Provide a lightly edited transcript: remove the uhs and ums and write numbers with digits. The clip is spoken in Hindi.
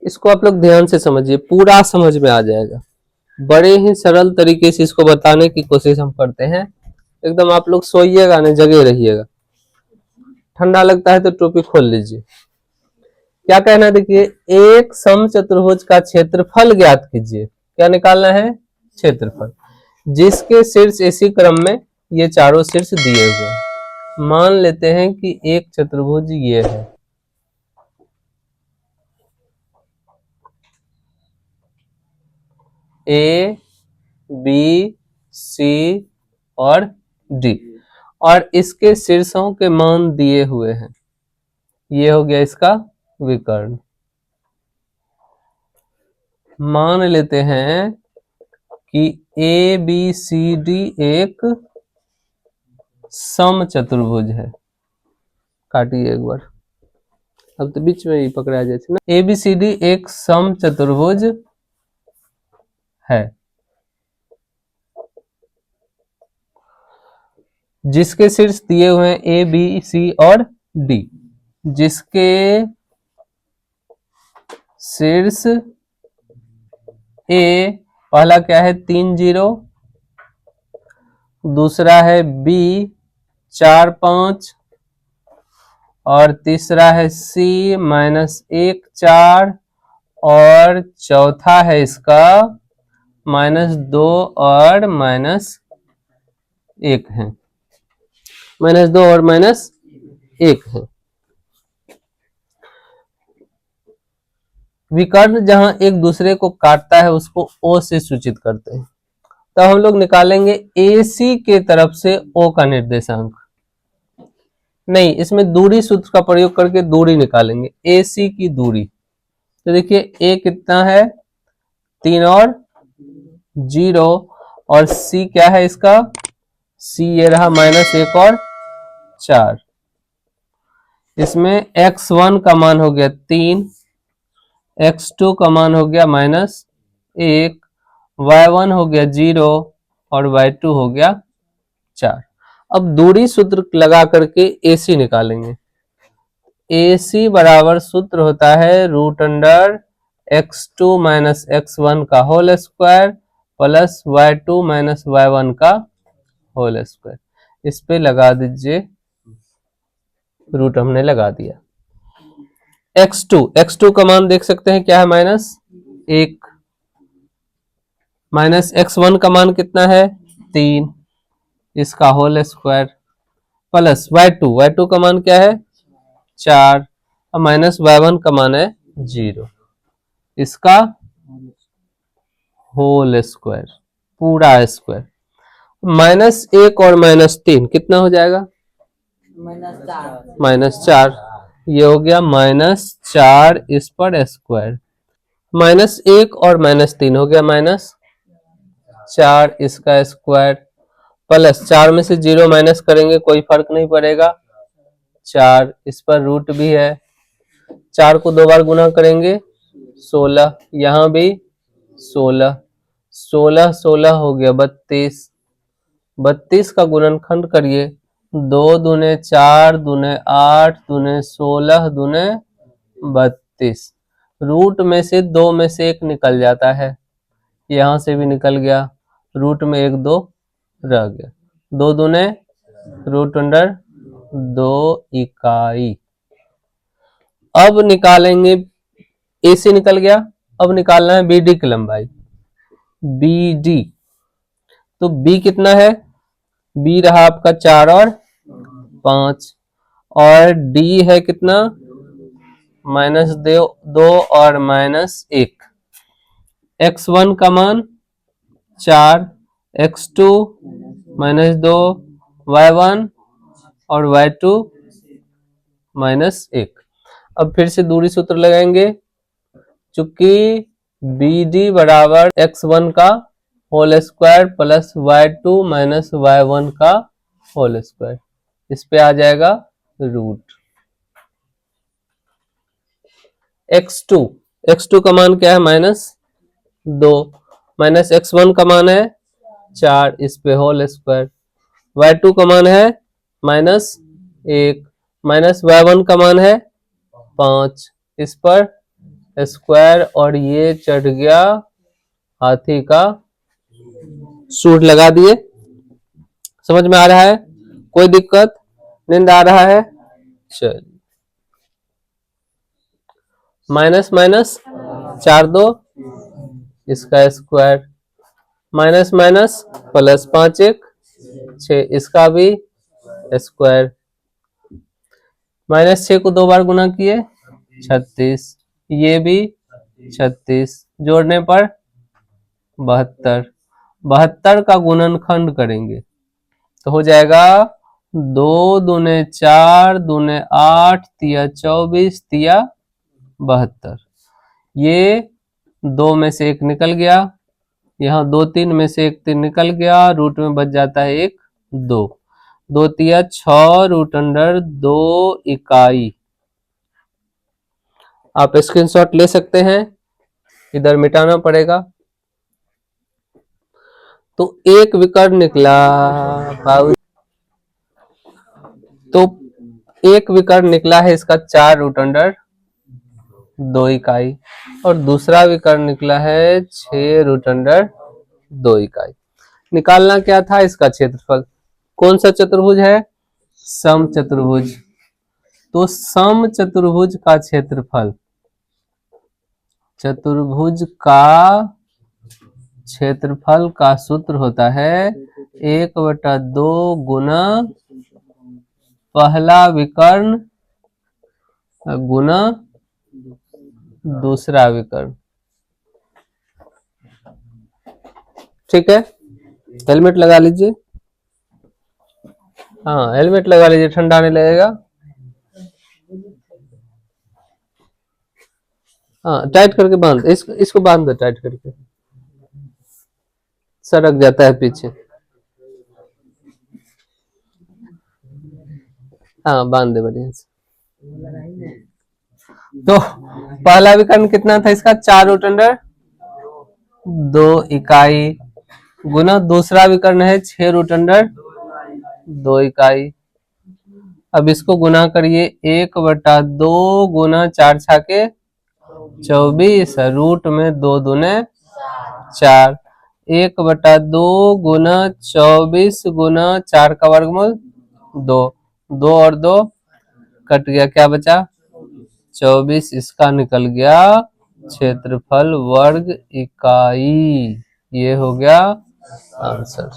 इसको आप लोग ध्यान से समझिए, पूरा समझ में आ जाएगा। बड़े ही सरल तरीके से इसको बताने की कोशिश हम करते हैं। एकदम आप लोग सोइएगा नहीं, जगे रहिएगा। ठंडा लगता है तो टोपी खोल लीजिए। क्या कहना है, देखिए, एक समचतुर्भुज का क्षेत्रफल ज्ञात कीजिए। क्या निकालना है? क्षेत्रफल, जिसके शीर्ष इसी क्रम में ये चारों शीर्ष दिए हुए हैं। मान लेते हैं कि एक चतुर्भुज ये है, ए बी सी और डी, और इसके शीर्षों के मान दिए हुए हैं। ये हो गया इसका विकर्ण। मान लेते हैं कि ए बी सी डी एक समचतुर्भुज है। काटिए एक बार, अब तो बीच में ही पकड़ा जाए ना। ए बी सी डी एक समचतुर्भुज है, जिसके शीर्ष दिए हुए हैं ए बी सी और डी। जिसके शीर्ष ए, पहला क्या है 3 0, दूसरा है बी 4 5, और तीसरा है सी -1 4, और चौथा है इसका -2 और -1 है। -2 और -1 है। विकर्ण जहां एक दूसरे को काटता है उसको ओ से सूचित करते हैं। तो हम लोग निकालेंगे AC के तरफ से O का निर्देशांक। नहीं, इसमें दूरी सूत्र का प्रयोग करके दूरी निकालेंगे, AC की दूरी। तो देखिए A कितना है 3 और 0, और C क्या है इसका, C ये रहा -1 और 4। इसमें x1 का मान हो गया 3, x2 का मान हो गया -1, y1 हो गया 0 और y2 हो गया 4। अब दूरी सूत्र लगा करके AC निकालेंगे। AC बराबर सूत्र होता है √x2 - x1 का whole square plus y2 - y1 का होल स्क्वायर। इस पे लगा दीजिए रूट, हमने लगा दिया। x2 का मान देख सकते हैं क्या है -1, -x1 का मान कितना है 3, इसका होल स्क्वायर, प्लस y2 का मान क्या है 4, और -y1 का मान है 0, इसका होल स्क्वायर, पूरा स्क्वायर। -1 और -3 कितना हो जाएगा, -4। ये हो गया -4 इस पर स्क्वायर। -1 और -3 हो गया -4 इसका स्क्वायर, प्लस 4 में से 0 माइनस करेंगे कोई फर्क नहीं पड़ेगा, 4 इस पर रूट भी है। 4 को 2 बार गुना करेंगे 16, यहाँ भी 16, 16 16 हो गया 32, 32 का गुणनखंड करिए, 2 दूने 4 दूने 8 दूने 16 दूने 32। रूट में से 2 में से 1 निकल जाता है, यहां से भी निकल गया, रूट में 1 2 रह गया, 2 दूने √2 इकाई। अब निकालेंगे, AC निकल गया, अब निकालना है BD की लंबाई, BD। तो B कितना है, B रहा आपका 4 और 5, और D है कितना -2 और -1। x1 का मान 4, x2 -2, y1 और y2 -1। अब फिर से दूरी सूत्र लगाएंगे, चूंकि BD बराबर x1 का whole square plus y2 - y1 का होल स्क्वायर, इस पे आ जाएगा रूट। x2 का मान क्या है -2, -x1 का मान है 4, इस पे होल स्क्वायर, y2 का मान है -1, -y1 का मान है 5, इस पर स्क्वायर और ये चढ़ गया हाथी का सूंड लगा दिए। समझ में आ रहा है? कोई दिक्कत? नींद आ रहा है? चलिए, माइनस माइनस 4 2 इसका स्क्वायर, माइनस माइनस प्लस 5 1 6 इसका भी स्क्वायर, -6 को 2 बार गुना किए 36, ये भी 36, जोड़ने पर 72, 72 का गुणनखंड करेंगे तो हो जाएगा 2 दूने 4 दूने 8 तिया 24 तिया 72। ये 2 में से 1 निकल गया, यहाँ 2 3 में से 1 3 निकल गया, रूट में बच जाता है 1 2, 2 तिया 6 रूट अंडर 2 इकाई। आप स्क्रीनशॉट ले सकते हैं, इधर मिटाना पड़ेगा। तो एक विकर्ण निकला, तो एक विकर्ण निकला है इसका 4 रूट अंडर 2 इकाई, और दूसरा विकर्ण निकला है 6 रूट अंडर 2 इकाई। निकालना क्या था? इसका क्षेत्रफल। कौन सा चतुर्भुज है? सम चतुर्भुज। तो सम चतुर्भुज का क्षेत्रफल, चतुर्भुज का क्षेत्रफल का सूत्र होता है 1/2 गुना पहला विकर्ण गुना दूसरा विकर्ण। ठीक है, हेलमेट लगा लीजिए। हाँ, हेलमेट लगा लीजिए, ठंडा नहीं लगेगा। हाँ, टाइट करके बांध, इसको बांध दो टाइट करके, सरक जाता है पीछे। हाँ, बांध दे बढ़िया से। तो पहला विकर्ण कितना था इसका? 4 रूट अंडर 2 इकाई गुना दूसरा विकर्ण है 6 रूट अंडर 2 इकाई। अब इसको गुना करिए, 1/2 गुना 4 छाके 24, रूट में 2 दूने 4, 1/2 गुना 24 गुना 4 का वर्गमूल 2, 2 और 2 कट गया, क्या बचा? 24, इसका निकल गया क्षेत्रफल वर्ग इकाई। ये हो गया आंसर।